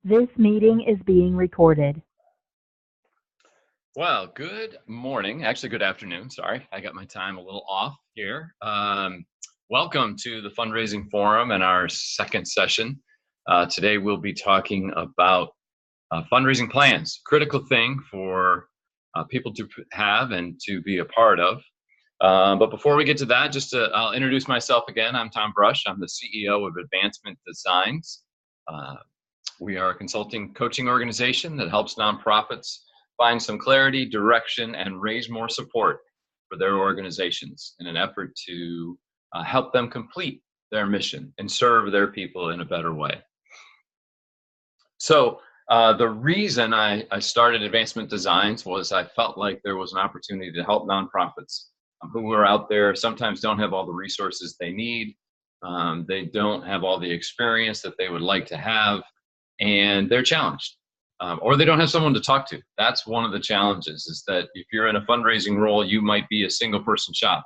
This meeting is being recorded. Well, good morning. Actually, good afternoon. Sorry, I got my time a little off here. Welcome to the Fundraising Forum and our second session. Today, we'll be talking about fundraising plans, critical thing for people to have and to be a part of. But before we get to that, I'll introduce myself again. I'm Tom Brush. I'm the CEO of Advancement Designs. We are a consulting coaching organization that helps nonprofits find some clarity, direction, and raise more support for their organizations in an effort to help them complete their mission and serve their people in a better way. So the reason I started Advancement Designs was I felt like there was an opportunity to help nonprofits who are out there, sometimes don't have all the resources they need. They don't have all the experience that they would like to have, and they're challenged. Or they don't have someone to talk to. That's one of the challenges, is that if you're in a fundraising role, you might be a single person shop,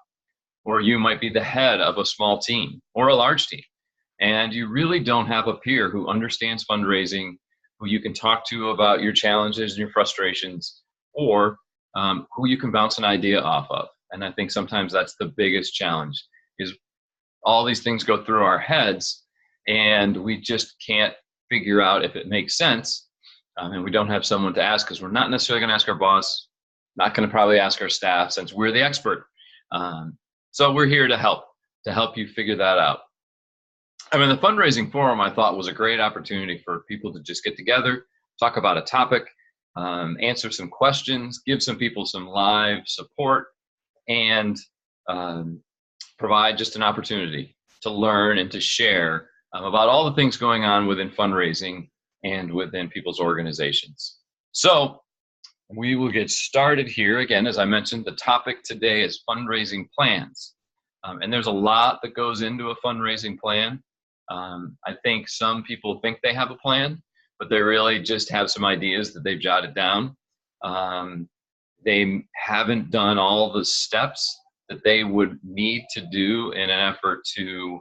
or you might be the head of a small team or a large team. And you really don't have a peer who understands fundraising, who you can talk to about your challenges and your frustrations, or who you can bounce an idea off of. And I think sometimes that's the biggest challenge, is all these things go through our heads and we just can't figure out if it makes sense. And we don't have someone to ask, because we're not necessarily going to ask our boss, not going to probably ask our staff, since we're the expert. So we're here to help you figure that out. I mean, the fundraising forum, I thought, was a great opportunity for people to just get together, talk about a topic, answer some questions, give some people some live support, and provide just an opportunity to learn and to share about all the things going on within fundraising and within people's organizations. So we will get started here. Again, as I mentioned, the topic today is fundraising plans. And there's a lot that goes into a fundraising plan. I think some people think they have a plan, but they really just have some ideas that they've jotted down. They haven't done all the steps that they would need to do in an effort to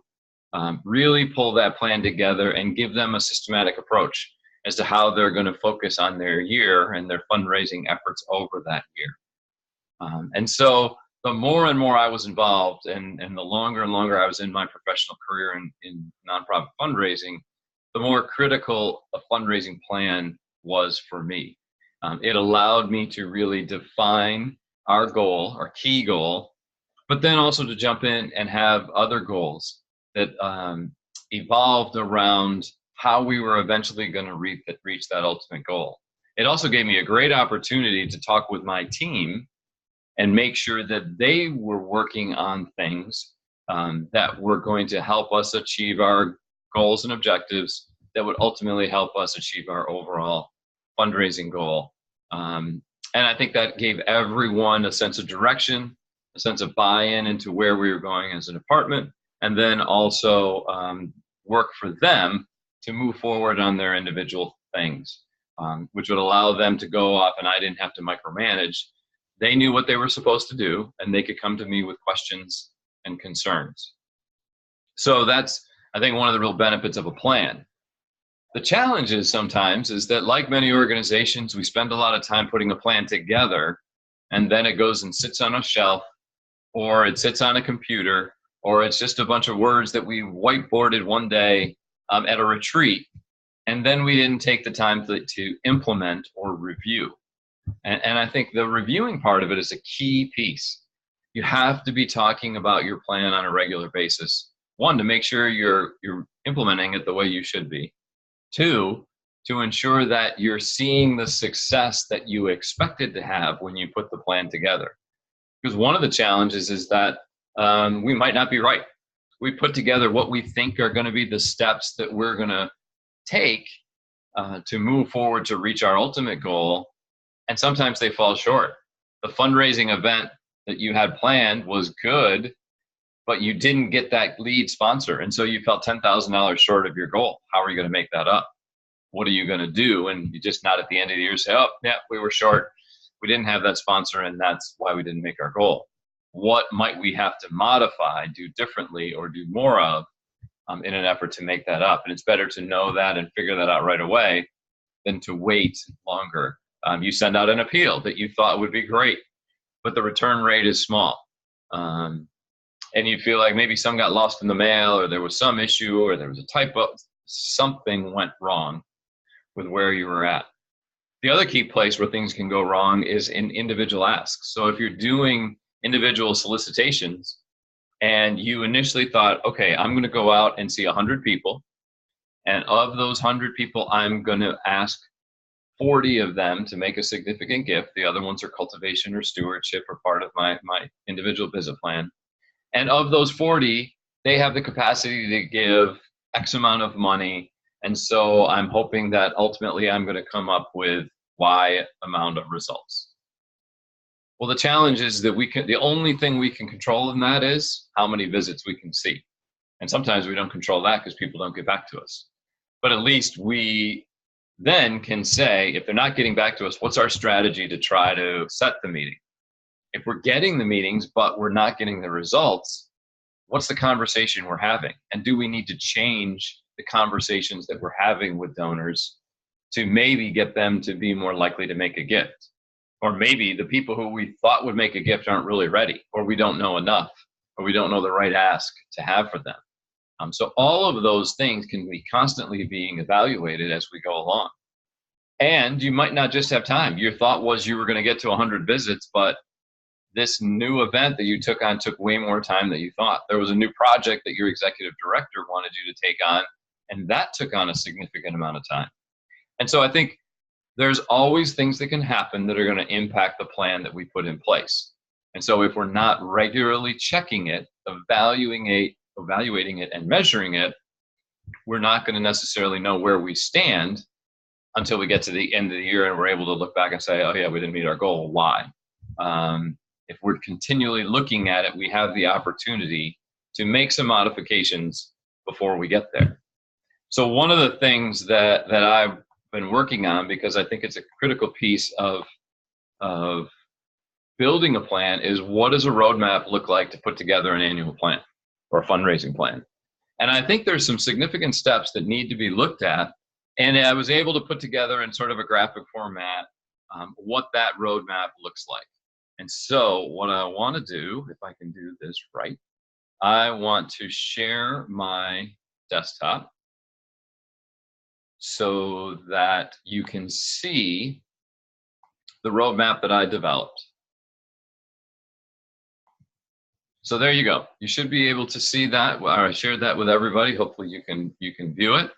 really pull that plan together and give them a systematic approach as to how they're going to focus on their year and their fundraising efforts over that year. And so the more and more I was involved, and the longer and longer I was in my professional career in nonprofit fundraising, the more critical a fundraising plan was for me. It allowed me to really define our goal, our key goal, but then also to jump in and have other goals that evolved around how we were eventually going to reach that ultimate goal. It also gave me a great opportunity to talk with my team and make sure that they were working on things that were going to help us achieve our goals and objectives that would ultimately help us achieve our overall fundraising goal. And I think that gave everyone a sense of direction, a sense of buy-in into where we were going as a department, and then also work for them to move forward on their individual things, which would allow them to go off, and I didn't have to micromanage. They knew what they were supposed to do, and they could come to me with questions and concerns. So that's, I think, one of the real benefits of a plan. The challenge is sometimes is that, like many organizations, we spend a lot of time putting a plan together, and then it goes and sits on a shelf, or it sits on a computer, or it's just a bunch of words that we whiteboarded one day at a retreat, and then we didn't take the time to implement or review. And I think the reviewing part of it is a key piece. You have to be talking about your plan on a regular basis. One, to make sure you're implementing it the way you should be. Two, to ensure that you're seeing the success that you expected to have when you put the plan together. Because one of the challenges is that we might not be right. We put together what we think are going to be the steps that we're going to take to move forward to reach our ultimate goal, and sometimes they fall short. The fundraising event that you had planned was good, but you didn't get that lead sponsor, and so you fell $10,000 short of your goal. How are you going to make that up? What are you going to do? And you just not at the end of the year say, oh, yeah, we were short. We didn't have that sponsor, and that's why we didn't make our goal. What might we have to modify, do differently, or do more of in an effort to make that up? And it's better to know that and figure that out right away than to wait longer. You send out an appeal that you thought would be great, but the return rate is small. And you feel like maybe some got lost in the mail, or there was some issue, or there was a typo, something went wrong with where you were at. The other key place where things can go wrong is in individual asks. So if you're doing individual solicitations and you initially thought, okay, I'm going to go out and see 100 people, and of those 100 people, I'm going to ask 40 of them to make a significant gift. The other ones are cultivation or stewardship or part of my individual visit plan. And of those 40, they have the capacity to give X amount of money. And so I'm hoping that ultimately I'm going to come up with Y amount of results. Well, the challenge is that the only thing we can control in that is how many visits we can see. And sometimes we don't control that because people don't get back to us. But at least we then can say, if they're not getting back to us, what's our strategy to try to set the meeting? If we're getting the meetings, but we're not getting the results, what's the conversation we're having? And do we need to change the conversations that we're having with donors to maybe get them to be more likely to make a gift? Or maybe the people who we thought would make a gift aren't really ready, or we don't know enough, or we don't know the right ask to have for them. So all of those things can be constantly being evaluated as we go along. And you might not just have time. Your thought was you were going to get to 100 visits, but this new event that you took on took way more time than you thought. There was a new project that your executive director wanted you to take on, and that took on a significant amount of time. And so I think there's always things that can happen that are going to impact the plan that we put in place. And so if we're not regularly checking it, evaluating it and measuring it, we're not going to necessarily know where we stand until we get to the end of the year and we're able to look back and say, oh yeah, we didn't meet our goal. Why? If we're continually looking at it, we have the opportunity to make some modifications before we get there. So one of the things that I've been working on, because I think it's a critical piece of building a plan, is what does a roadmap look like to put together an annual plan or a fundraising plan? And I think there's some significant steps that need to be looked at. And I was able to put together in sort of a graphic format what that roadmap looks like. And so what I want to do, if I can do this right, I want to share my desktop so that you can see the roadmap that I developed. So there you go. You should be able to see that. I shared that with everybody. Hopefully you can view it.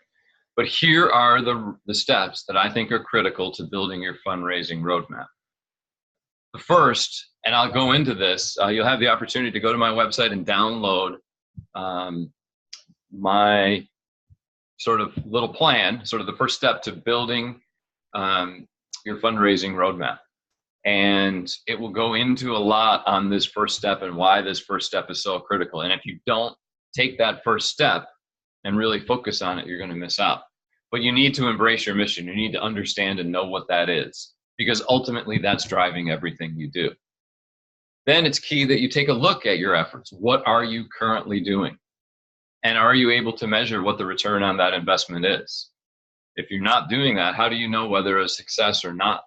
But here are the steps that I think are critical to building your fundraising roadmap. The first, and I'll go into this, you'll have the opportunity to go to my website and download my sort of little plan, sort of the first step to building your fundraising roadmap. And it will go into a lot on this first step and why this first step is so critical. And if you don't take that first step and really focus on it, you're going to miss out. But you need to embrace your mission. You need to understand and know what that is, because ultimately that's driving everything you do. Then it's key that you take a look at your efforts. What are you currently doing? And are you able to measure what the return on that investment is? If you're not doing that, how do you know whether it's a success or not?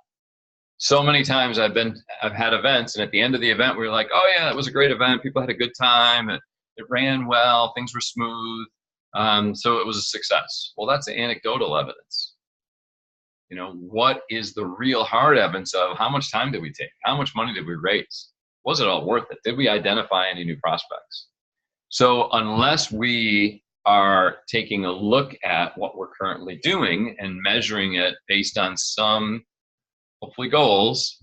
So many times I've had events, and at the end of the event, we're like, oh yeah, it was a great event. People had a good time. It ran well. Things were smooth. So it was a success. Well, that's anecdotal evidence. You know, what is the real hard evidence of how much time did we take? How much money did we raise? Was it all worth it? Did we identify any new prospects? So unless we are taking a look at what we're currently doing and measuring it based on some, hopefully, goals,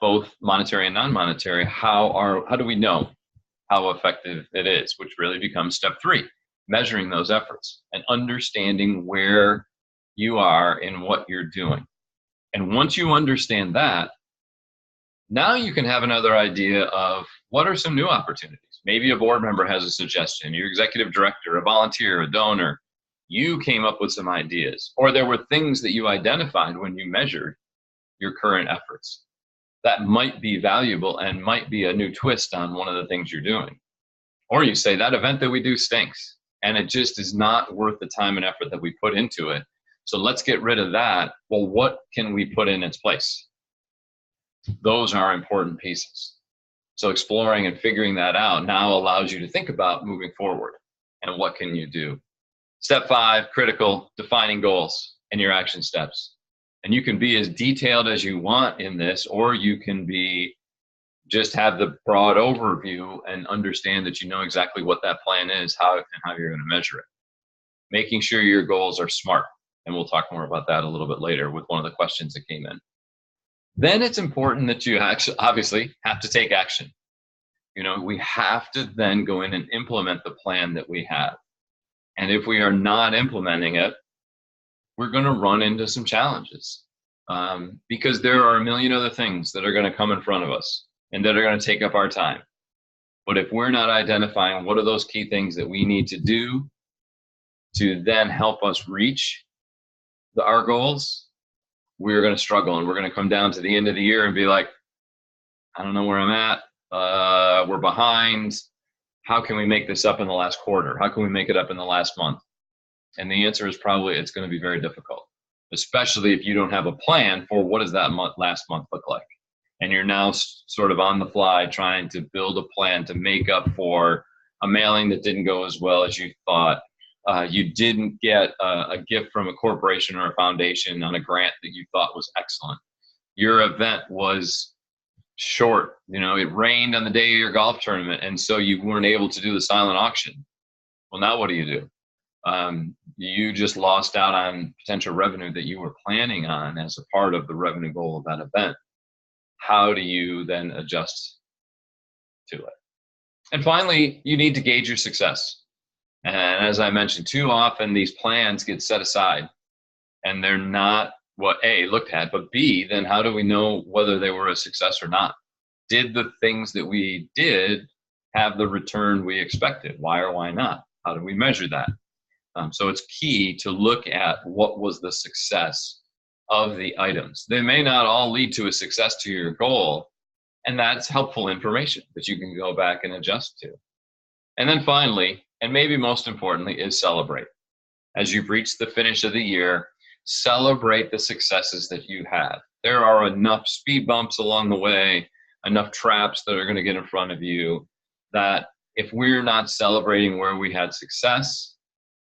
both monetary and non-monetary, how do we know how effective it is, which really becomes step 3, measuring those efforts and understanding where you are in what you're doing. And once you understand that, now you can have another idea of what are some new opportunities. Maybe a board member has a suggestion, your executive director, a volunteer, a donor, you came up with some ideas, or there were things that you identified when you measured your current efforts that might be valuable and might be a new twist on one of the things you're doing. Or you say that event that we do stinks and it just is not worth the time and effort that we put into it. So let's get rid of that. Well, what can we put in its place? Those are important pieces. So exploring and figuring that out now allows you to think about moving forward and what can you do. Step 5, critical, defining goals and your action steps. And you can be as detailed as you want in this, or you can be just have the broad overview and understand that you know exactly what that plan is, how you're going to measure it. Making sure your goals are SMART. And we'll talk more about that a little bit later with one of the questions that came in. Then it's important that you actually obviously have to take action. You know, we have to then go in and implement the plan that we have. And if we are not implementing it, we're going to run into some challenges because there are a million other things that are going to come in front of us and that are going to take up our time. But if we're not identifying what are those key things that we need to do to then help us reach our goals, we're going to struggle, and we're going to come down to the end of the year and be like, I don't know where I'm at. We're behind. How can we make this up in the last quarter? How can we make it up in the last month? And the answer is probably it's going to be very difficult, especially if you don't have a plan for what does that last month look like. And you're now sort of on the fly trying to build a plan to make up for a mailing that didn't go as well as you thought. You didn't get a gift from a corporation or a foundation on a grant that you thought was excellent. Your event was short. You know, it rained on the day of your golf tournament, and so you weren't able to do the silent auction. Well, now what do? You just lost out on potential revenue that you were planning on as a part of the revenue goal of that event. How do you then adjust to it? And finally, you need to gauge your success. And as I mentioned, too often these plans get set aside and they're not what A, looked at, but B, then how do we know whether they were a success or not? Did the things that we did have the return we expected? Why or why not? How do we measure that? So it's key to look at what was the success of the items. They may not all lead to a success to your goal, and that's helpful information that you can go back and adjust to. And then finally, and maybe most importantly, is celebrate. As you've reached the finish of the year, celebrate the successes that you had. There are enough speed bumps along the way, enough traps that are going to get in front of you, that if we're not celebrating where we had success,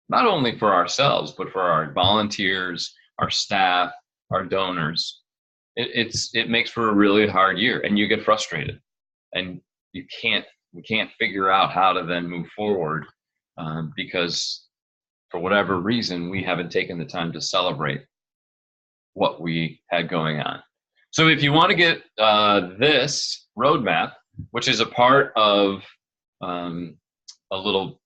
not only for ourselves, but for our volunteers, our staff, our donors, it makes for a really hard year, and you get frustrated, and we can't figure out how to then move forward because for whatever reason we haven't taken the time to celebrate what we had going on. So if you want to get this roadmap, which is a part of a little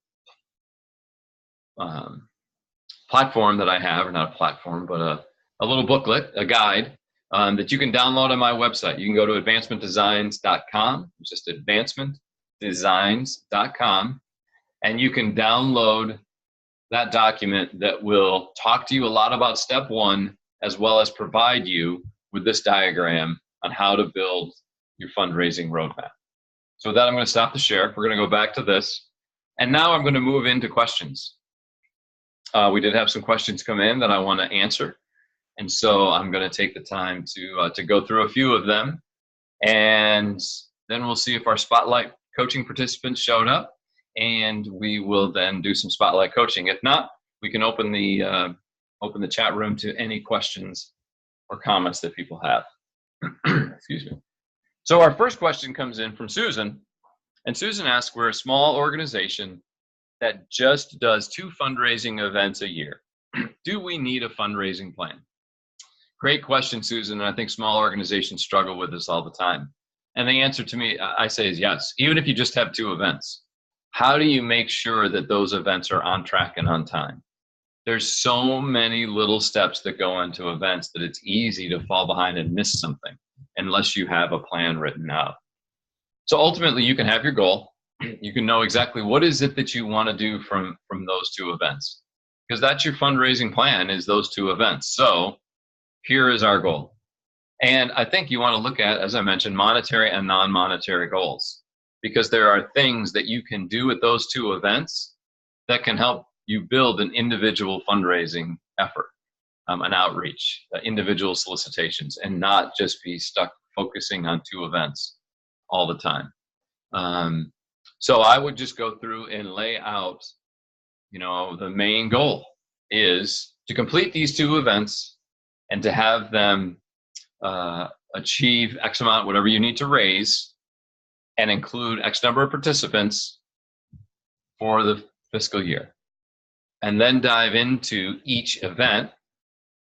platform that I have, or not a platform, but a little booklet, a guide that you can download on my website. You can go to advancementdesigns.com, just advancementdesigns.com, and you can download that document that will talk to you a lot about step 1, as well as provide you with this diagram on how to build your fundraising roadmap. So with that, I'm going to stop the share. We're going to go back to this. And now I'm going to move into questions. We did have some questions come in that I want to answer. And so I'm going to take the time to go through a few of them. And then we'll see if our Spotlight coaching participants showed up. And we will then do some Spotlight coaching. If not, we can open the chat room to any questions or comments that people have. Excuse me. So our first question comes in from Susan. And Susan asks, we're a small organization that just does 2 fundraising events a year. Do we need a fundraising plan? Great question, Susan. And I think small organizations struggle with this all the time. And the answer to me, I say, is yes. Even if you just have 2 events, how do you make sure that those events are on track and on time? There's so many little steps that go into events that it's easy to fall behind and miss something unless you have a plan written out. So ultimately, you can have your goal. You can know exactly what is it that you want to do from those 2 events, because that's your fundraising plan, is those 2 events. So here is our goal. And I think you want to look at, as I mentioned, monetary and non-monetary goals, because there are things that you can do at those 2 events that can help you build an individual fundraising effort. an outreach, individual solicitations, and not just be stuck focusing on 2 events all the time. So I would just go through and lay out, the main goal is to complete these 2 events and to have them achieve X amount, whatever you need to raise, and include X number of participants for the fiscal year. And then dive into each event.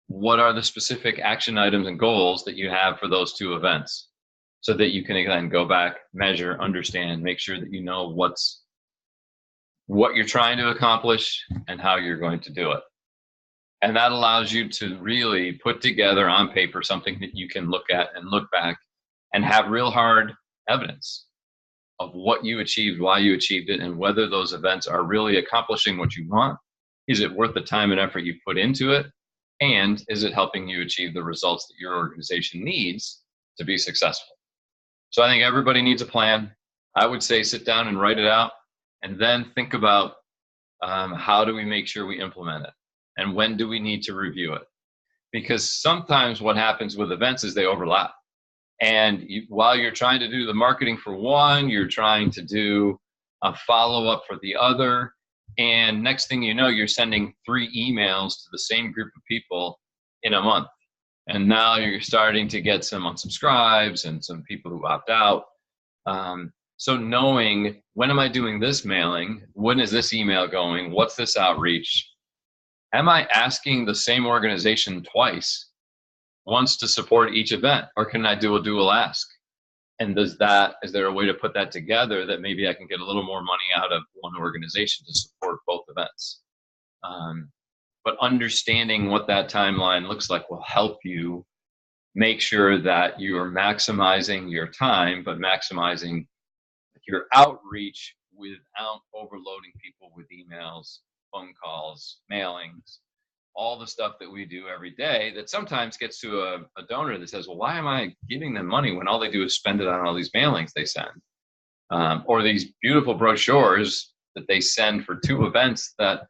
What are the specific action items and goals that you have for those 2 events, so that you can again go back, measure, understand, make sure that you know what you're trying to accomplish and how you're going to do it. And that allows you to really put together on paper something that you can look at and look back and have real hard evidence of what you achieved, why you achieved it, and whether those events are really accomplishing what you want. Is it worth the time and effort you put into it? And is it helping you achieve the results that your organization needs to be successful? So I think everybody needs a plan. I would say sit down and write it out, and then think about how do we make sure we implement it, and when do we need to review it? Because sometimes what happens with events is they overlap. And while you're trying to do the marketing for one, you're trying to do a follow-up for the other. And next thing you know, you're sending 3 emails to the same group of people in a month. And now you're starting to get some unsubscribes and some people who opt out. So knowing, when am I doing this mailing? When is this email going? What's this outreach? Am I asking the same organization twice, once to support each event, or can I do a dual ask? And is there a way to put that together that maybe I can get a little more money out of one organization to support both events? But understanding what that timeline looks like will help you make sure that you are maximizing your time, but maximizing your outreach without overloading people with emails, phone calls, mailings, all the stuff that we do every day that sometimes gets to a donor that says, well, why am I giving them money when all they do is spend it on all these mailings they send? Or these beautiful brochures that they send for 2 events that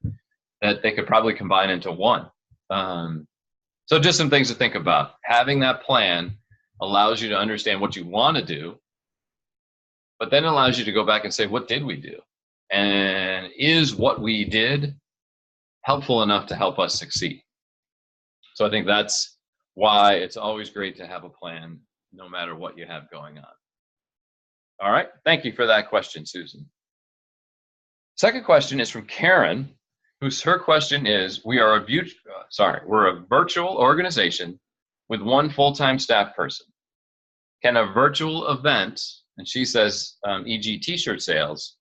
they could probably combine into one. So just some things to think about. Having that plan allows you to understand what you want to do, but then allows you to go back and say, what did we do? And is what we did helpful enough to help us succeed? So I think that's why it's always great to have a plan, no matter what you have going on. All right. Thank you for that question, Susan. Second question is from Karen, her question is, we're a virtual organization with 1 full-time staff person. Can a virtual event, and she says, e.g. t-shirt sales,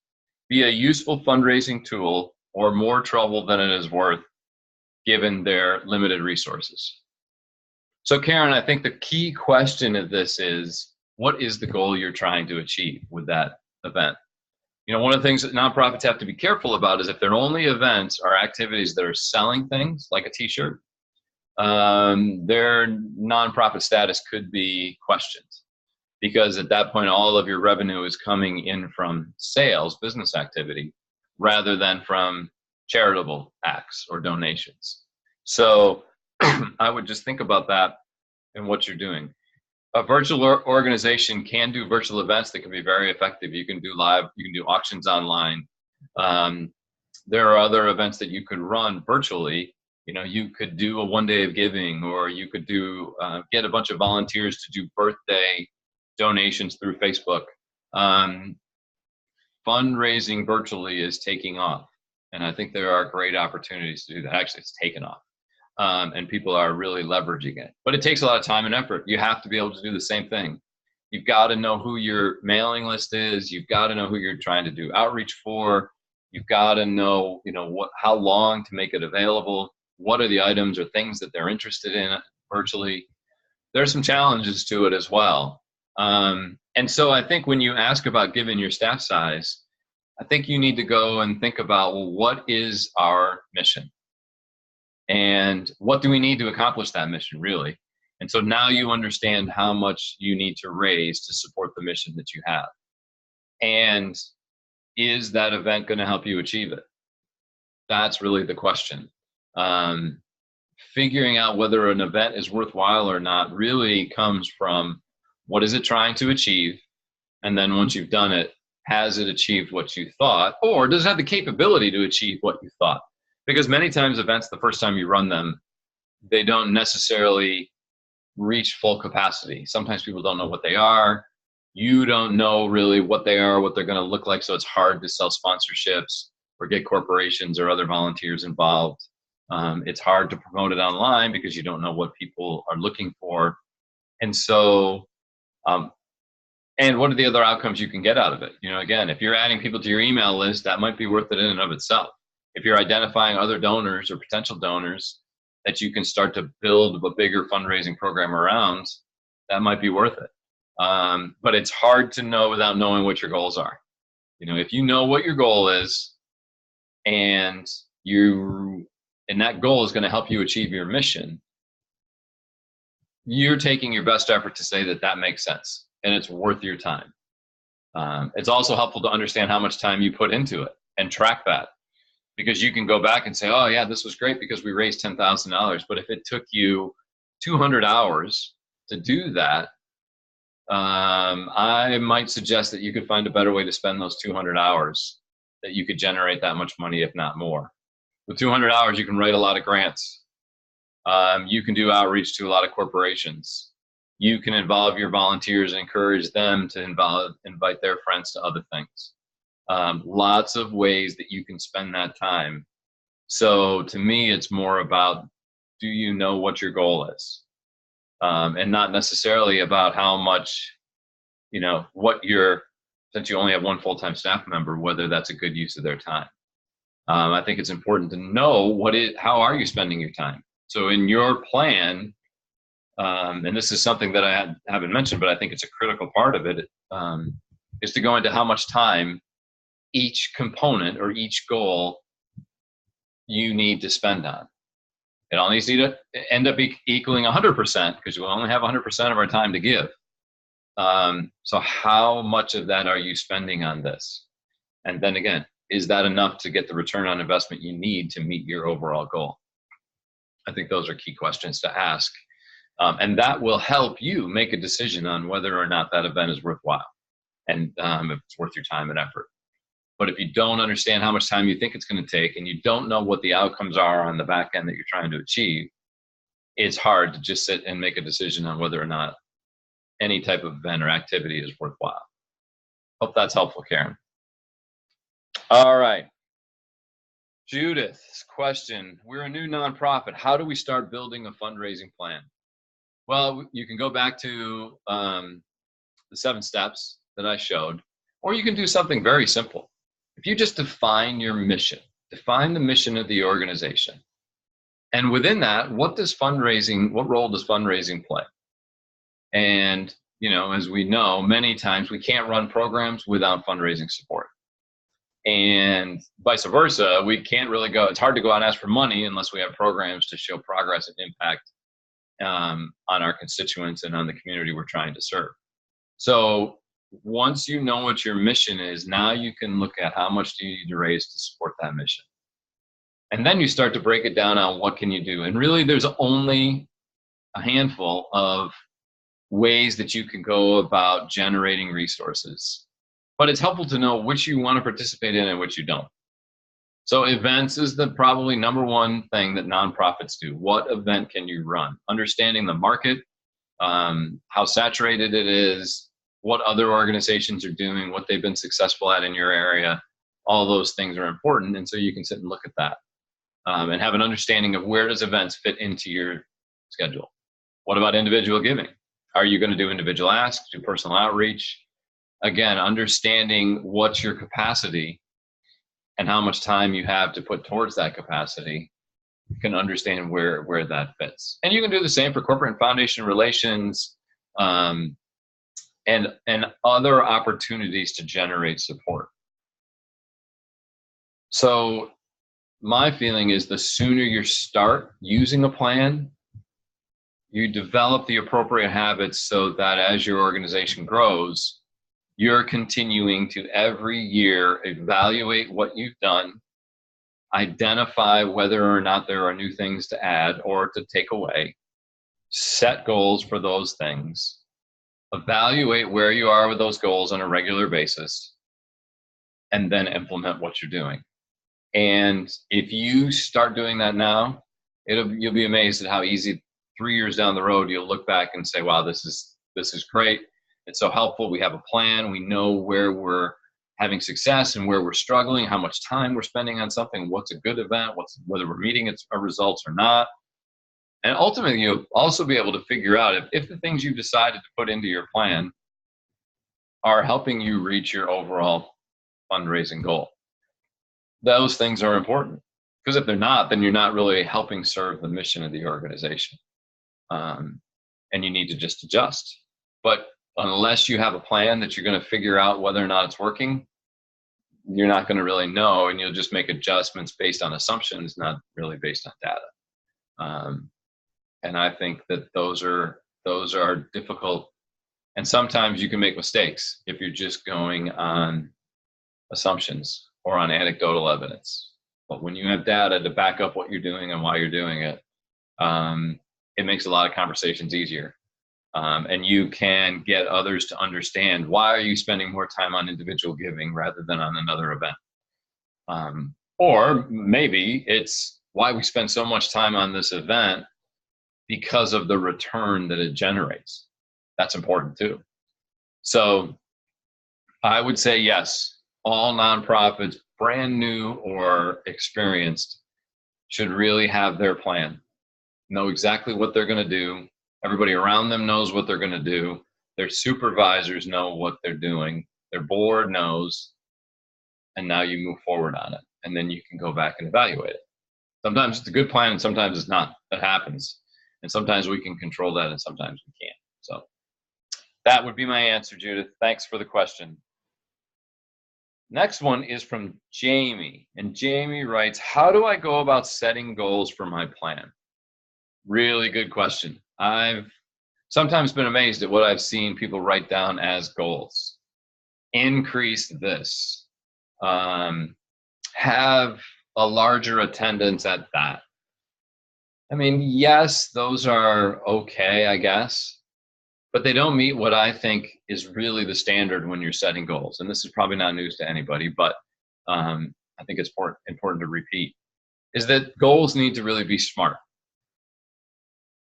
be a useful fundraising tool, or more trouble than it is worth given their limited resources? So Karen, I think the key question of this is, what is the goal you're trying to achieve with that event? One of the things that nonprofits have to be careful about is if their only events are activities that are selling things like a t-shirt, their nonprofit status could be questioned, because at that point, all of your revenue is coming in from sales, business activity, rather than from charitable acts or donations. So I would just think about that and what you're doing. A virtual organization can do virtual events that can be very effective. You can do live, you can do auctions online. There are other events that you could run virtually. You could do a 1 day of giving, or you could do get a bunch of volunteers to do birthday donations through Facebook. Fundraising virtually is taking off, and I think there are great opportunities to do that. Actually, it's taken off, and people are really leveraging it. But it takes a lot of time and effort. You have to be able to do the same thing. You've got to know who your mailing list is. You've got to know who you're trying to do outreach for. You've got to know, how long to make it available. What are the items or things that they're interested in virtually? There's some challenges to it as well. And so I think when you ask about given your staff size, I think you need to go and think about, well, what is our mission? And what do we need to accomplish that mission, really? And so now you understand how much you need to raise to support the mission that you have. And is that event going to help you achieve it? That's really the question. figuring out whether an event is worthwhile or not really comes from what is it trying to achieve? And then once you've done it, has it achieved what you thought? Or does it have the capability to achieve what you thought? Because many times events, the first time you run them, they don't necessarily reach full capacity. Sometimes people don't know what they are. You don't know really what they are, what they're going to look like. So it's hard to sell sponsorships or get corporations or other volunteers involved. It's hard to promote it online because you don't know what people are looking for. And so, and what are the other outcomes you can get out of it? You know, again, if you're adding people to your email list, that might be worth it in and of itself. If you're identifying other donors or potential donors that you can start to build a bigger fundraising program around, that might be worth it. But it's hard to know without knowing what your goals are. You know, if you know what your goal is and that goal is going to help you achieve your mission, you're taking your best effort to say that that makes sense and it's worth your time. It's also helpful to understand how much time you put into it and track that, because you can go back and say, oh yeah, this was great because we raised $10,000. But if it took you 200 hours to do that, I might suggest that you could find a better way to spend those 200 hours, that you could generate that much money, if not more. With 200 hours, you can write a lot of grants. You can do outreach to a lot of corporations. You can involve your volunteers and encourage them to invite their friends to other things. Lots of ways that you can spend that time. So to me, it's more about, do you know what your goal is? And not necessarily about how much, you know, since you only have one full-time staff member, whether that's a good use of their time. I think it's important to know how are you spending your time? So in your plan, and this is something that I haven't mentioned, but I think it's a critical part of it, is to go into how much time each component or each goal you need to spend on. It all needs to end up equaling 100%, because we only have 100% of our time to give. So how much of that are you spending on this? And then again, is that enough to get the return on investment you need to meet your overall goal? I think those are key questions to ask. And that will help you make a decision on whether or not that event is worthwhile, and if it's worth your time and effort. But if you don't understand how much time you think it's going to take, and you don't know what the outcomes are on the back end that you're trying to achieve, it's hard to just sit and make a decision on whether or not any type of event or activity is worthwhile. Hope that's helpful, Karen. All right. Judith's question: we're a new nonprofit. How do we start building a fundraising plan? Well, you can go back to the 7 steps that I showed, or you can do something very simple. If you just define your mission, define the mission of the organization, and within that, what role does fundraising play? And, you know, as we know, many times we can't run programs without fundraising support. And vice versa, we can't really it's hard to go out and ask for money unless we have programs to show progress and impact on our constituents and on the community we're trying to serve. So once you know what your mission is, now you can look at how much do you need to raise to support that mission. And then you start to break it down on what can you do. And really, there's only a handful of ways that you can go about generating resources. But it's helpful to know which you want to participate in and which you don't. So events is the probably number one thing that nonprofits do. What event can you run? Understanding the market, how saturated it is, what other organizations are doing, what they've been successful at in your area. All those things are important. And so you can sit and look at that and have an understanding of where does events fit into your schedule. What about individual giving? Are you going to do individual asks, do personal outreach? Again, understanding what's your capacity and how much time you have to put towards that capacity, you can understand where that fits. And you can do the same for corporate and foundation relations, and other opportunities to generate support. So my feeling is the sooner you start using a plan, you develop the appropriate habits so that as your organization grows, you're continuing to every year evaluate what you've done, identify whether or not there are new things to add or to take away, set goals for those things, evaluate where you are with those goals on a regular basis, and then implement what you're doing. And if you start doing that now, you'll be amazed at how easy 3 years down the road you'll look back and say, wow, this is great. It's so helpful. We have a plan. We know where we're having success and where we're struggling, how much time we're spending on something, what's a good event, whether we're meeting our results or not. And ultimately, you'll also be able to figure out if the things you've decided to put into your plan are helping you reach your overall fundraising goal. Those things are important, because if they're not, then you're not really helping serve the mission of the organization. And you need to just adjust. But unless you have a plan that you're going to figure out whether or not it's working, you're not going to really know, and you'll just make adjustments based on assumptions, not really based on data. And I think that those are difficult. And sometimes you can make mistakes if you're just going on assumptions or on anecdotal evidence. But when you have data to back up what you're doing and why you're doing it, it makes a lot of conversations easier. And you can get others to understand, why are you spending more time on individual giving rather than on another event? Or maybe it's why we spend so much time on this event because of the return that it generates. That's important too. So I would say yes, all nonprofits, brand new or experienced, should really have their plan, know exactly what they're going to do. Everybody around them knows what they're going to do. Their supervisors know what they're doing. Their board knows. And now you move forward on it. And then you can go back and evaluate it. Sometimes it's a good plan and sometimes it's not. That happens. And sometimes we can control that and sometimes we can't. So that would be my answer, Judith. Thanks for the question. Next one is from Jamie. And Jamie writes, how do I go about setting goals for my plan? Really good question. I've sometimes been amazed at what I've seen people write down as goals. Increase this. Have a larger attendance at that. I mean, yes, those are okay, I guess, but they don't meet what I think is really the standard when you're setting goals. And this is probably not news to anybody, but I think it's important to repeat, is that goals need to really be smart,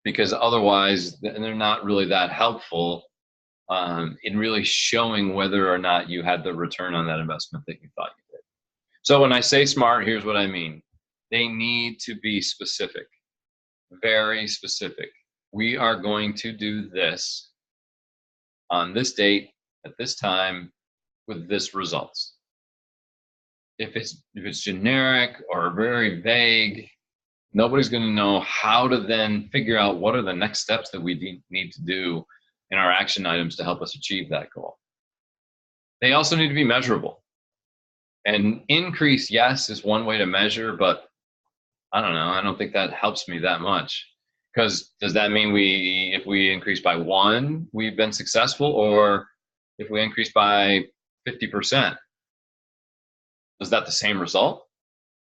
because otherwise they're not really that helpful in really showing whether or not you had the return on that investment that you thought you did. So when I say smart, here's what I mean. They need to be specific, very specific. We are going to do this on this date, at this time, with this results. If it's generic or very vague, nobody's going to know how to then figure out what are the next steps that we need to do in our action items to help us achieve that goal. They also need to be measurable. And increase, yes, is one way to measure, but I don't know. I don't think that helps me that much. Because does that mean if we increase by 1, we've been successful? Or if we increase by 50%, is that the same result?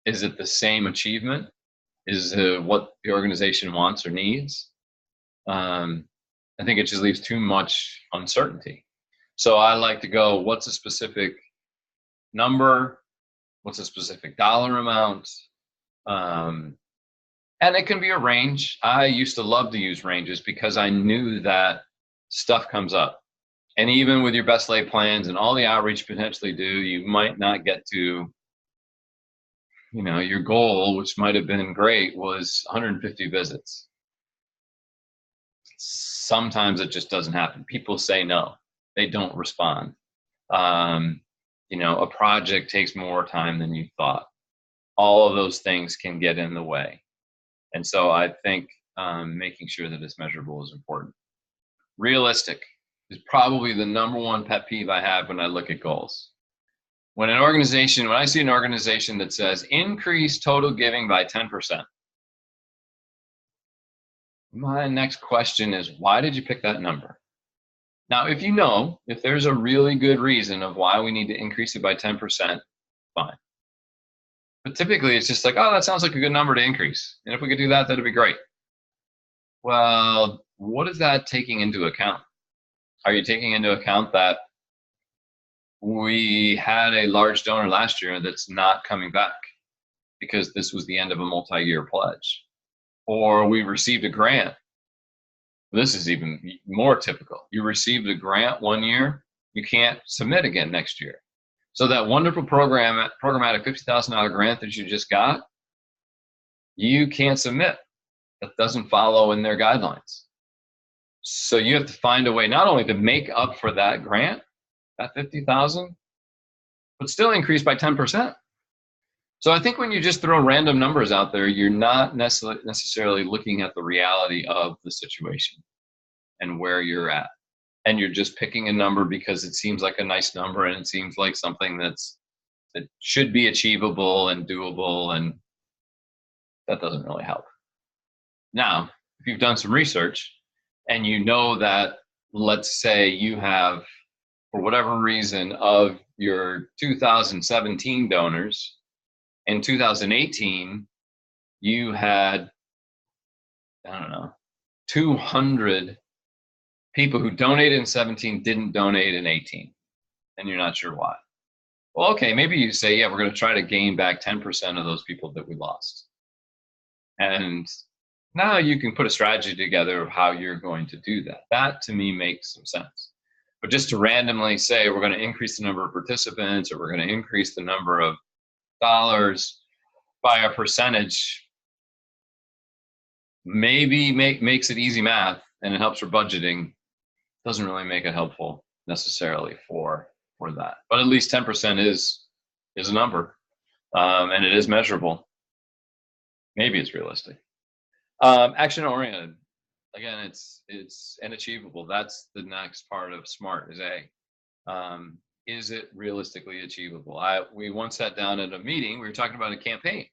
Is it the same achievement? Is what the organization wants or needs? I think it just leaves too much uncertainty. So I like to go, what's a specific number? What's a specific dollar amount? And it can be a range. I used to love to use ranges because I knew that stuff comes up. And even with your best laid plans and all the outreach you potentially do, you might not get to, your goal, which might have been great, was 150 visits. Sometimes it just doesn't happen. People say no. They don't respond. A project takes more time than you thought. All of those things can get in the way. And so I think making sure that it's measurable is important. Realistic is probably the number one pet peeve I have when I look at goals. When I see an organization that says increase total giving by 10%, my next question is, why did you pick that number? Now, if there's a really good reason of why we need to increase it by 10%, fine. But typically it's just like, oh, that sounds like a good number to increase. And if we could do that, that'd be great. Well, what is that taking into account? Are you taking into account that we had a large donor last year that's not coming back because this was the end of a multi-year pledge? Or we received a grant. This is even more typical. You received a grant one year, you can't submit again next year. So that wonderful programmatic $50,000 grant that you just got, you can't submit. That doesn't follow in their guidelines. So you have to find a way not only to make up for that grant, that 50,000, but still increase by 10%. So I think when you just throw random numbers out there, you're not necessarily looking at the reality of the situation and where you're at. And you're just picking a number because it seems like a nice number and it seems like something that should be achievable and doable, and that doesn't really help. Now, if you've done some research and you know that, let's say you have, for whatever reason, of your 2017 donors, in 2018, you had, I don't know, 200 people who donated in 17 didn't donate in 18, and you're not sure why. Well, okay, maybe you say, yeah, we're going to try to gain back 10% of those people that we lost. And now you can put a strategy together of how you're going to do that. That, to me, makes some sense. But just to randomly say we're going to increase the number of participants or we're going to increase the number of dollars by a percentage, maybe makes it easy math and it helps for budgeting, doesn't really make it helpful necessarily for that. But at least 10% is a number, and it is measurable. Maybe it's realistic. Action oriented, again, it's achievable. That's the next part of SMART, is A. Is it realistically achievable? We once sat down at a meeting, we were talking about a campaign,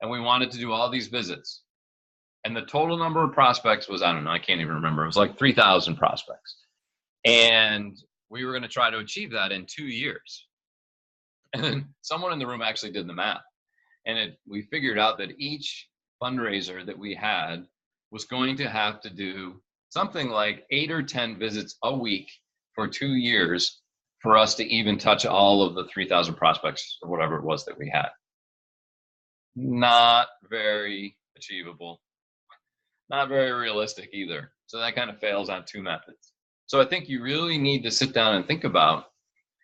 and we wanted to do all these visits. And the total number of prospects was, I don't know, I can't even remember. It was like 3,000 prospects. And we were going to try to achieve that in 2 years. And then someone in the room actually did the math. And we figured out that each fundraiser that we had was going to have to do something like 8 or 10 visits a week for 2 years for us to even touch all of the 3,000 prospects or whatever it was that we had. Not very achievable, not very realistic either. So that kind of fails on two methods. So I think you really need to sit down and think about,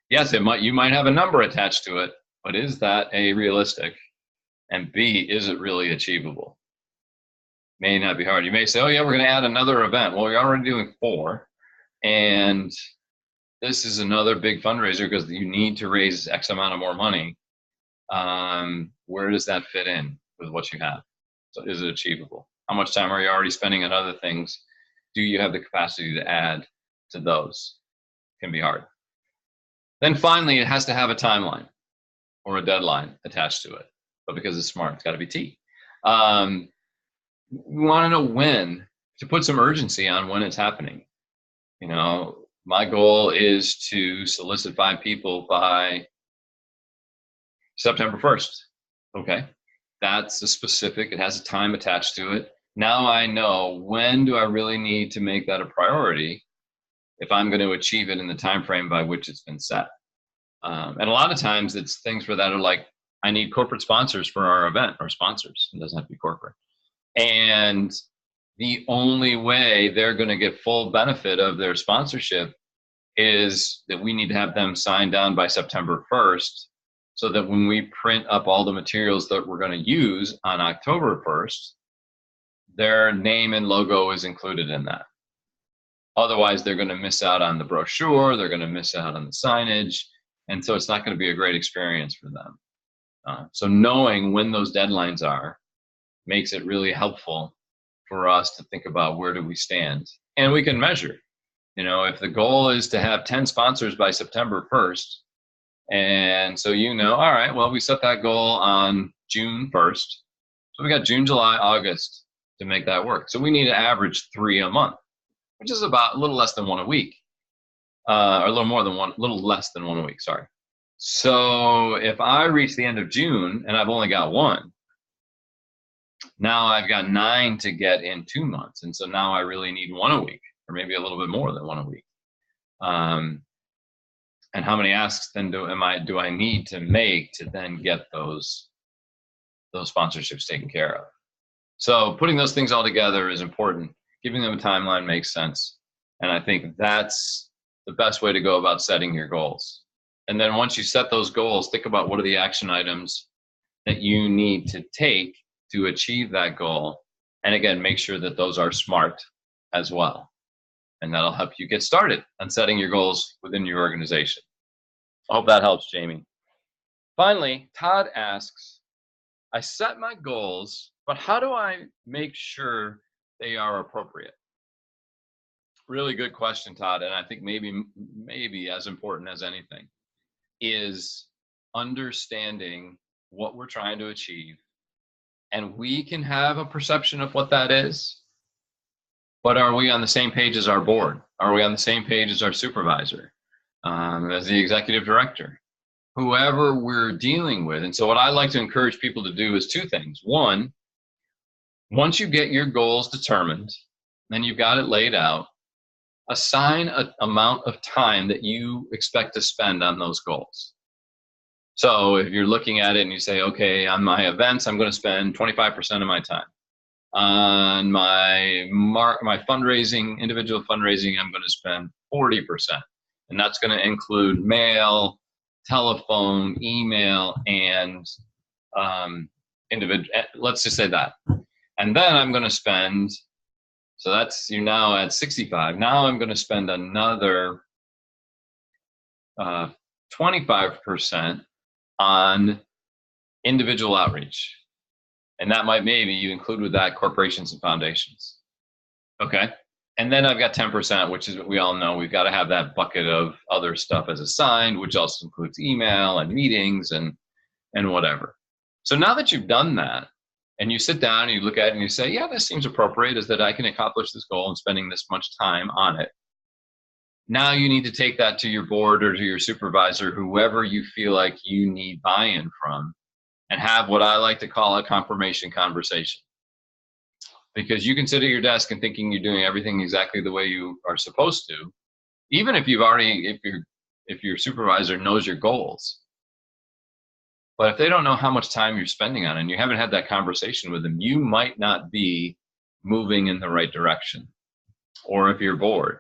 yes, you might have a number attached to it, but is that A, realistic? And B, is it really achievable? May not be hard. You may say, oh yeah, we're going to add another event. Well, you're already doing 4. And this is another big fundraiser because you need to raise X amount of more money. Where does that fit in with what you have? So is it achievable? How much time are you already spending on other things? Do you have the capacity to add to those? It can be hard. Then finally, it has to have a timeline or a deadline attached to it. But because it's SMART, it's got to be T. We want to know when, to put some urgency on when it's happening. You know, my goal is to solicit 5 people by September 1st. Okay, that's a specific, it has a time attached to it. Now I know, when do I really need to make that a priority if I'm going to achieve it in the time frame by which it's been set. And a lot of times it's things for that are like, I need corporate sponsors for our event, or sponsors. It doesn't have to be corporate. And the only way they're going to get full benefit of their sponsorship is that we need to have them signed on by September 1st, so that when we print up all the materials that we're going to use on October 1st, their name and logo is included in that. Otherwise, they're going to miss out on the brochure, they're going to miss out on the signage, and so it's not going to be a great experience for them. So knowing when those deadlines are makes it really helpful for us to think about, where do we stand? And we can measure. You know, if the goal is to have 10 sponsors by September 1st, and so all right, well, we set that goal on June 1st. So we got June, July, August to make that work. So we need to average 3 a month, which is about a little less than 1 a week, or a little less than one a week, sorry. So if I reach the end of June and I've only got one, now I've got 9 to get in 2 months. And so now I really need one a week, or maybe a little bit more than one a week. And how many asks then do I need to make to then get those sponsorships taken care of? So putting those things all together is important. Giving them a timeline makes sense. And I think that's the best way to go about setting your goals. And then once you set those goals, think about what are the action items that you need to take to achieve that goal. And again, make sure that those are SMART as well. And that'll help you get started on setting your goals within your organization. I hope that helps, Jamie. Finally, Todd asks, I set my goals, but how do I make sure they are appropriate? Really good question, Todd. And I think maybe as important as anything is understanding what we're trying to achieve. And we can have a perception of what that is, but are we on the same page as our board? Are we on the same page as our supervisor, as the executive director, whoever we're dealing with? And so what I like to encourage people to do is two things. One, once you get your goals determined and you've got it laid out, assign an amount of time that you expect to spend on those goals. So if you're looking at it and you say, okay, on my events, I'm going to spend 25% of my time. On my fundraising, individual fundraising, I'm going to spend 40%. And that's going to include mail, telephone, email, and let's just say that. And then I'm going to spend, so that's, you're now at 65. Now I'm going to spend another 25% on individual outreach. And that might, maybe you include with that corporations and foundations. Okay. And then I've got 10%, which is what we all know. We've got to have that bucket of other stuff as assigned, which also includes email and meetings and whatever. So now that you've done that and you sit down and you look at it and you say, yeah, this seems appropriate, is that I can accomplish this goal in spending this much time on it. Now you need to take that to your board or to your supervisor, whoever you feel like you need buy-in from, and have what I like to call a confirmation conversation. Because you can sit at your desk and thinking you're doing everything exactly the way you are supposed to, even if if your supervisor knows your goals. But if they don't know how much time you're spending on it and you haven't had that conversation with them, you might not be moving in the right direction, or if you're bored.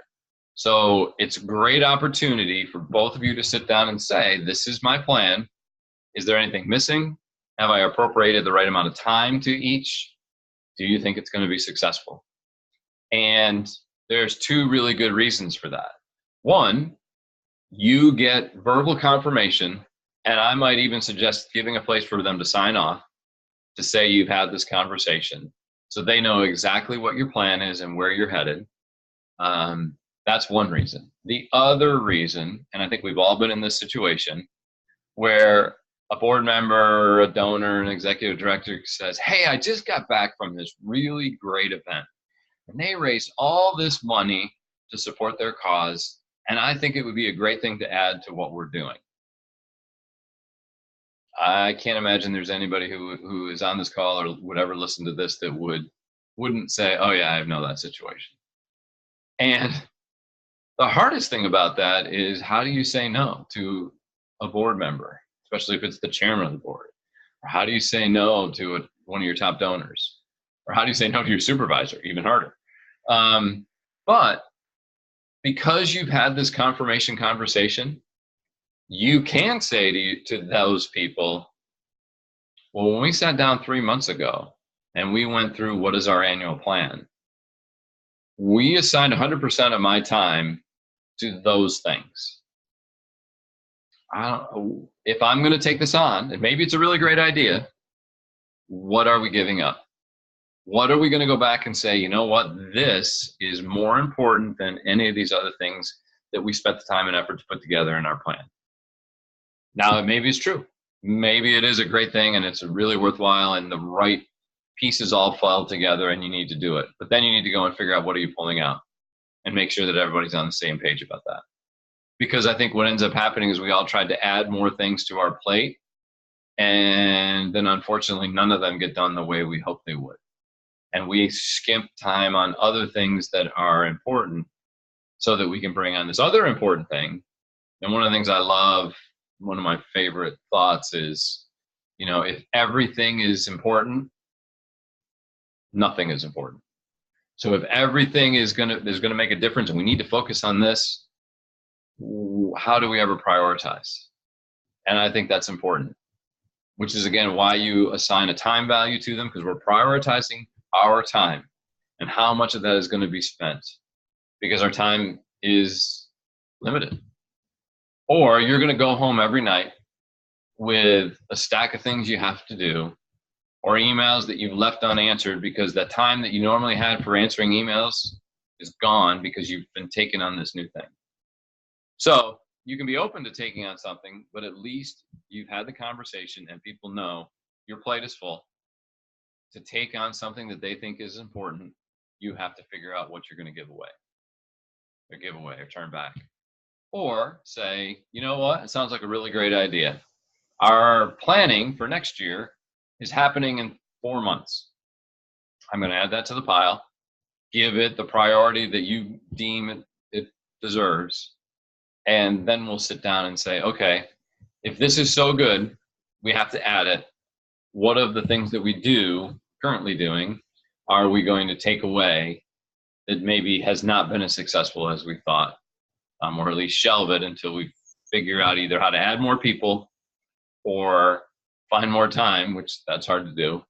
So it's a great opportunity for both of you to sit down and say, this is my plan. Is there anything missing? Have I appropriated the right amount of time to each? Do you think it's going to be successful? And there's two really good reasons for that. One, you get verbal confirmation, and I might even suggest giving a place for them to sign off to say you've had this conversation, so they know exactly what your plan is and where you're headed. That's one reason. The other reason, and I think we've all been in this situation, where a board member, a donor, an executive director says, hey, I just got back from this really great event, and they raised all this money to support their cause, and I think it would be a great thing to add to what we're doing. I can't imagine there's anybody who is on this call or would ever listen to this that wouldn't say, oh yeah, I know that situation. And the hardest thing about that is, how do you say no to a board member, especially if it's the chairman of the board? Or how do you say no to one of your top donors? Or how do you say no to your supervisor? Even harder. But because you've had this confirmation conversation, you can say to those people, well, when we sat down 3 months ago and we went through what is our annual plan, we assigned 100% of my time to those things. I don't know if I'm going to take this on, and maybe it's a really great idea. What are we giving up? What are we going to go back and say, you know what, this is more important than any of these other things that we spent the time and effort to put together in our plan? Now, maybe it's true. Maybe it is a great thing and it's really worthwhile and the right pieces all fall together and you need to do it. But then you need to go and figure out, what are you pulling out, and make sure that everybody's on the same page about that. because I think what ends up happening is we all tried to add more things to our plate, and then unfortunately none of them get done the way we hoped they would. And we skimp time on other things that are important so that we can bring on this other important thing. And one of the things I love, one of my favorite thoughts is, if everything is important, nothing is important. So if everything is gonna make a difference and we need to focus on this, how do we ever prioritize? And I think that's important, which is again why you assign a time value to them, because we're prioritizing our time and how much of that is going to be spent, because our time is limited. Or you're going to go home every night with a stack of things you have to do, or emails that you've left unanswered because that time that you normally had for answering emails is gone because you've been taking on this new thing. So you can be open to taking on something, but at least you've had the conversation and people know your plate is full. To take on something that they think is important, you have to figure out what you're going to give away or turn back. Or say, you know what, it sounds like a really great idea. Our planning for next year is happening in 4 months. I'm going to add that to the pile, give it the priority that you deem it deserves, and then we'll sit down and say, okay, if this is so good, we have to add it. What of the things that we currently doing, are we going to take away that maybe has not been as successful as we thought, or at least shelve it until we figure out either how to add more people or find more time, which that's hard to do,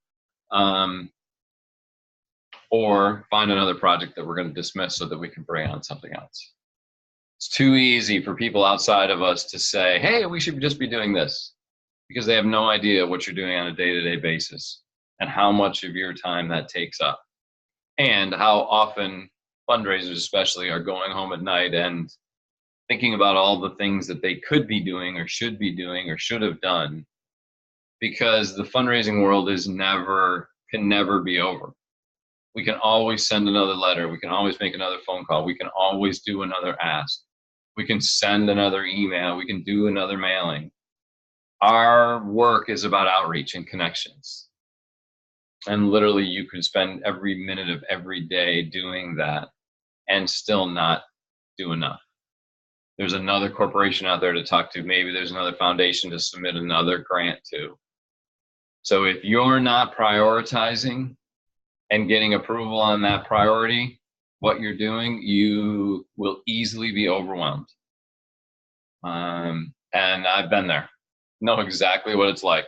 or find another project that we're going to dismiss so that we can bring on something else. It's too easy for people outside of us to say, hey, we should just be doing this, because they have no idea what you're doing on a day-to-day basis and how much of your time that takes up, and how often fundraisers especially are going home at night and thinking about all the things that they could be doing or should have done, because the fundraising world can never be over. We can always send another letter. We can always make another phone call. We can always do another ask. We can send another email. We can do another mailing. Our work is about outreach and connections. And literally you could spend every minute of every day doing that and still not do enough. There's another corporation out there to talk to. Maybe there's another foundation to submit another grant to. So if you're not prioritizing and getting approval on that priority, what you're doing, you will easily be overwhelmed. And I've been there. Know exactly what it's like.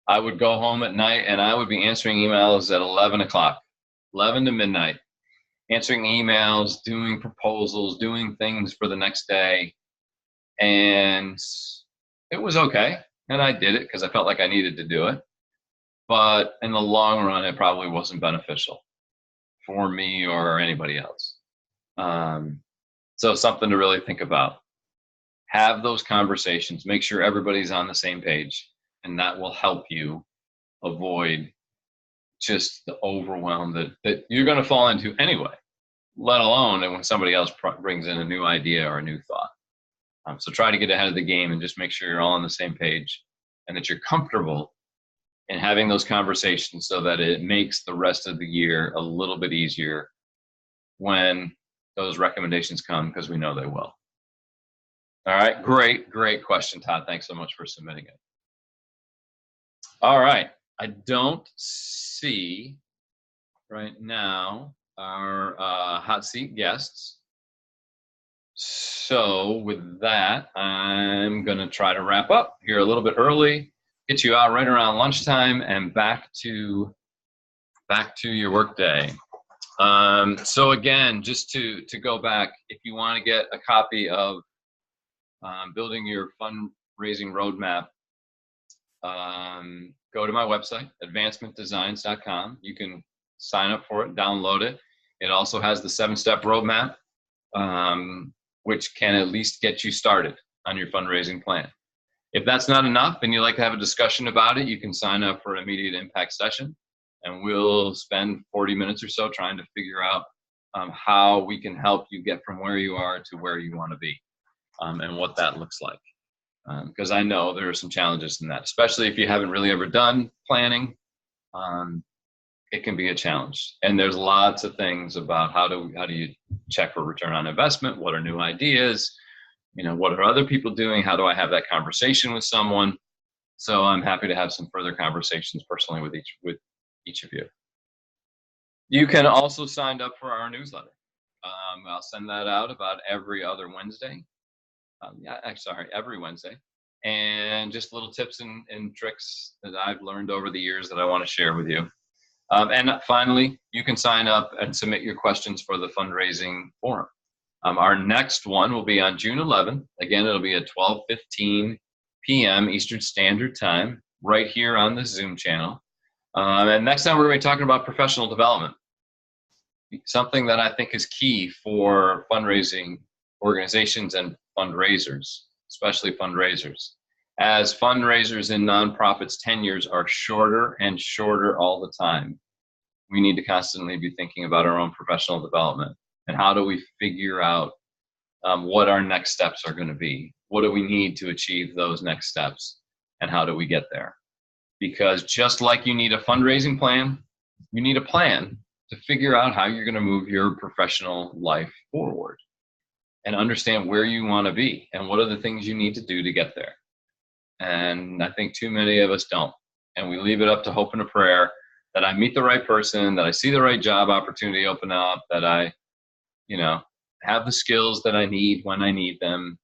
I would go home at night and I would be answering emails at 11 o'clock, 11 to midnight, answering emails, doing proposals, doing things for the next day. And it was okay. And I did it because I felt like I needed to do it. But in the long run, it probably wasn't beneficial for me or anybody else. So something to really think about. Have those conversations. Make sure everybody's on the same page. And that will help you avoid just the overwhelm that you're going to fall into anyway, let alone when somebody else brings in a new idea or a new thought. So try to get ahead of the game and just make sure you're all on the same page and that you're comfortable in having those conversations so that it makes the rest of the year a little bit easier when those recommendations come, because we know they will. All right, great question, Todd. Thanks so much for submitting it. All right, I don't see right now our hot seat guests. So with that, I'm going to try to wrap up here a little bit early, get you out right around lunchtime and back to your workday. So again, just to go back, if you want to get a copy of building your fundraising roadmap, go to my website, advancementdesigns.com. You can sign up for it, download it. It also has the 7-step roadmap, which can at least get you started on your fundraising plan. If that's not enough and you'd like to have a discussion about it, you can sign up for an immediate impact session, and we'll spend 40 minutes or so trying to figure out how we can help you get from where you are to where you want to be. and what that looks like. Because I know there are some challenges in that, especially if you haven't really ever done planning. It can be a challenge, and there's lots of things about how do you check for return on investment, what are new ideas, what are other people doing, how do I have that conversation with someone. So I'm happy to have some further conversations personally with each of you. You can also sign up for our newsletter. I'll send that out about every other Wednesday. Every Wednesday. And just little tips and tricks that I've learned over the years that I want to share with you. And finally, you can sign up and submit your questions for the fundraising forum. Our next one will be on June 11th. Again, it'll be at 12:15 p.m. Eastern Standard Time, right here on the Zoom channel. And next time we're going to be talking about professional development, something that I think is key for fundraising organizations and fundraisers, especially fundraisers. As fundraisers in nonprofits, tenures are shorter and shorter all the time. We need to constantly be thinking about our own professional development and how do we figure out what our next steps are going to be. What do we need to achieve those next steps, and how do we get there? Because just like you need a fundraising plan, you need a plan to figure out how you're going to move your professional life forward and understand where you want to be and what are the things you need to do to get there. And I think too many of us don't. And we leave it up to hope and a prayer that I meet the right person, that I see the right job opportunity open up, that I, have the skills that I need when I need them.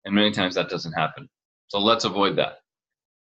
And many times that doesn't happen. So let's avoid that.